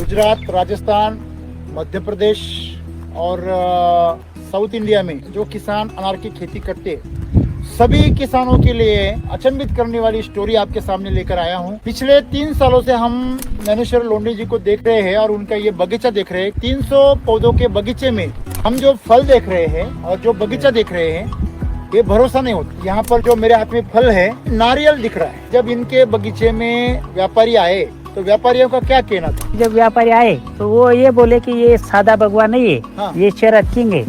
गुजरात, राजस्थान, मध्य प्रदेश और south India में जो किसान अनार की खेती करते सभी किसानों के लिए अचंभित करने वाली स्टोरी आपके सामने लेकर आया हूँ। पिछले 3 सालों से हम ज्ञानेश्वर लोंढे जी को देख रहे हैं और उनका ये बगीचा देख रहे हैं। 300 पौधों के बगीचे में हम जो फल देख रहे हैं और जो बगीचा देख रहे हैं, ये भरोसा नहीं होता। यहाँ पर जो मेरे हाथ में फल है, नारियल दिख रहा है। जब इनके बगीचे में व्यापारी आए तो व्यापारियों का क्या कहना था? जब व्यापारी आए तो वो ये बोले कि ये सादा बगवा नहीं है, हाँ। ये शरद किंग है,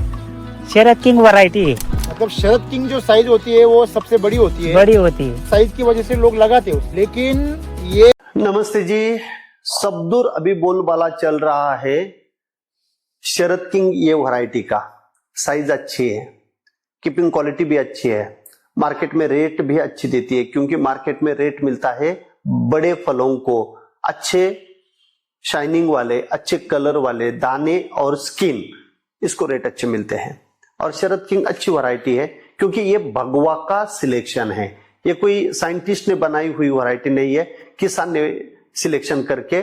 शरद किंग वैरायटी है, मतलब शरद किंग जो साइज होती है वो सबसे बड़ी होती है, बड़ी होती है। साइज की वजह से लोग लगाते हैं, लेकिन ये नमस्ते जी, सबदूर अभी बोलबाला चल रहा है। शरद किंग ये वैरायटी का साइज अच्छी है, कीपिंग क्वालिटी भी अच्छी है, मार्केट में रेट भी अच्छी देती है, क्योंकि मार्केट में रेट मिलता है बड़े फलों को, अच्छे शाइनिंग वाले, अच्छे कलर वाले दाने और स्किन, इसको रेट अच्छे मिलते हैं। और शरद किंग अच्छी वैरायटी है क्योंकि ये भगवा का सिलेक्शन है, ये कोई साइंटिस्ट ने बनाई हुई वैरायटी नहीं है, किसान ने सिलेक्शन करके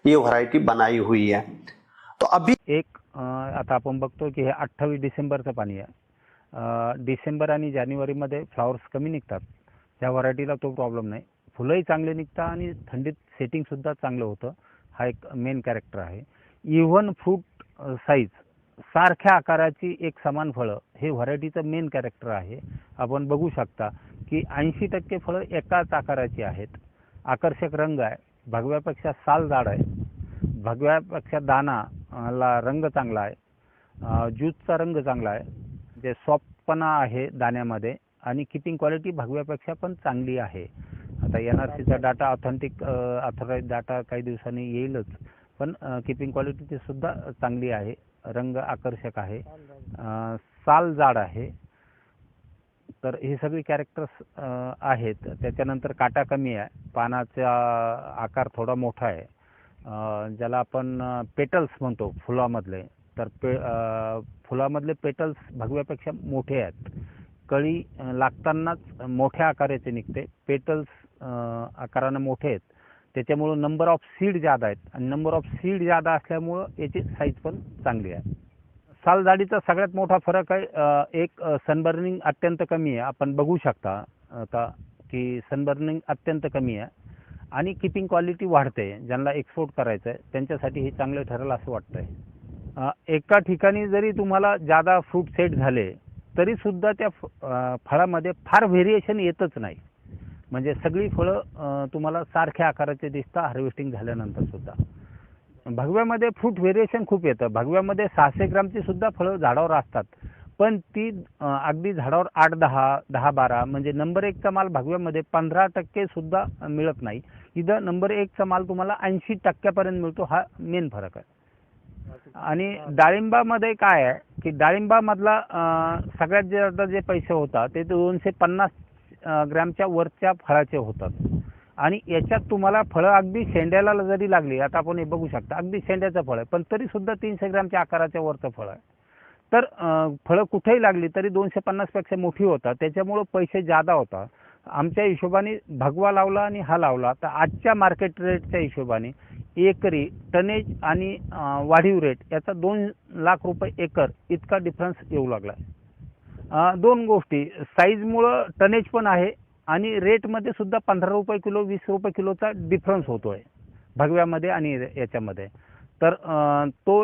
ये वैरायटी बनाई हुई है। तो अभी आता आपण बघतो की हे 28 डिसेंबरचं पाणी आहे। डिसेंबर आणि जानेवारीमध्ये फ्लावर्स कमी निघतात, त्या व्हरायटीला तो प्रॉब्लेम नाही, फुलंही चांगले निघतात आणि थंडीत सेटिंगसुद्धा चांगलं होतं। हा एक मेन कॅरेक्टर आहे। इव्हन फ्रूट साईज सारख्या आकाराची एक समान फळं हे व्हरायटीचं मेन कॅरेक्टर आहे। आपण बघू शकता की 80% फळं एकाच आकाराची आहेत, आकर्षक रंग आहे, भगव्यापेक्षा साल जाड आहे, भगव्यापेक्षा दाना ला रंग चांगला आहे, ज्यूसचा रंग चांगला आहे, जे सॉफ्टपणा आहे दाण्यामध्ये आणि कीपिंग क्वालिटी भगव्यापेक्षा पण चांगली आहे। आता NRCचा डाटा ऑथराइज डाटा काही दिवसांनी येईलच, पण कीपिंग क्वालिटी सुद्धा चांगली आहे, रंग आकर्षक आहे, साल जाड आहे। तर हे सगळे कॅरेक्टर्स आहेत। त्याच्यानंतर काटा कमी आहे, पानाचा आकार थोडा मोठा आहे, ज्याला आपण पेटल्स म्हणतो फुलामधले, तर फुलामधले पेटल्स भगव्यापेक्षा मोठे आहेत, कळी लागतानाच मोठ्या आकाराचे निघते, पेटल्स आकाराने मोठे आहेत, त्याच्यामुळे नंबर ऑफ सीड जादा आहेत आणि नंबर ऑफ सीड जादा असल्यामुळे याची साईज पण चांगली आहे। साल जाडीचा सगळ्यात मोठा फरक आहे, एक सनबर्निंग अत्यंत कमी आहे, आपण बघू शकता आता की सनबर्निंग अत्यंत कमी आहे आणि कीपिंग क्वालिटी वाढते। ज्यांना एक्सपोर्ट करायचं आहे त्यांच्यासाठी हे चांगलं ठरेल असं वाटतंय। एका ठिकाणी जरी तुम्हाला जादा फ्रूट सेट झाले तरी सुद्धा त्या फळामध्ये फार व्हेरिएशन येतच नाही, म्हणजे सगळी फळं तुम्हाला सारख्या आकाराचे दिसतात हार्वेस्टिंग झाल्यानंतर सुद्धा। भगव्यामध्ये फ्रूट व्हेरिएशन खूप येतं, भगव्यामध्ये 600 ग्रामची सुद्धा फळं झाडावर असतात, पण ती अगदी झाडावर 8-10, 10-12, म्हणजे नंबर 1चा माल भगव्यामध्ये 15% सुद्धा मिळत नाही, इथं नंबर 1चा माल तुम्हाला 80% मिळतो, हा मेन फरक आहे। आणि डाळिंबामध्ये काय आहे की डाळिंबामधला सगळ्यात जास्त जे पैसे होतात ते 250 ग्रॅमच्या वरच्या फळाचे होतात आणि याच्यात तुम्हाला फळं अगदी शेंड्याला जरी लागली, आता आपण हे बघू शकता अगदी शेंड्याचं फळ आहे पण तरी सुद्धा 300 ग्रॅमच्या आकाराच्या वरचं फळ आहे, तर फळं कुठेही लागली तरी 250 पेक्षा मोठी होतात, त्याच्यामुळे पैसे जादा होतात। आमच्या हिशोबाने भगवा लावला आणि हा लावला तर आजच्या मार्केट रेटच्या हिशोबाने एकरी टनेज आणि वाढीव रेट याचा 2 लाख रुपये एकर इतका डिफरन्स येऊ लागला आहे। दोन गोष्टी, साईजमुळं टनेज पण आहे आणि रेटमध्ये सुद्धा 15 रुपये किलो 20 रुपये किलोचा डिफरन्स होतो आहे भगव्यामध्ये आणि याच्यामध्ये, तर तो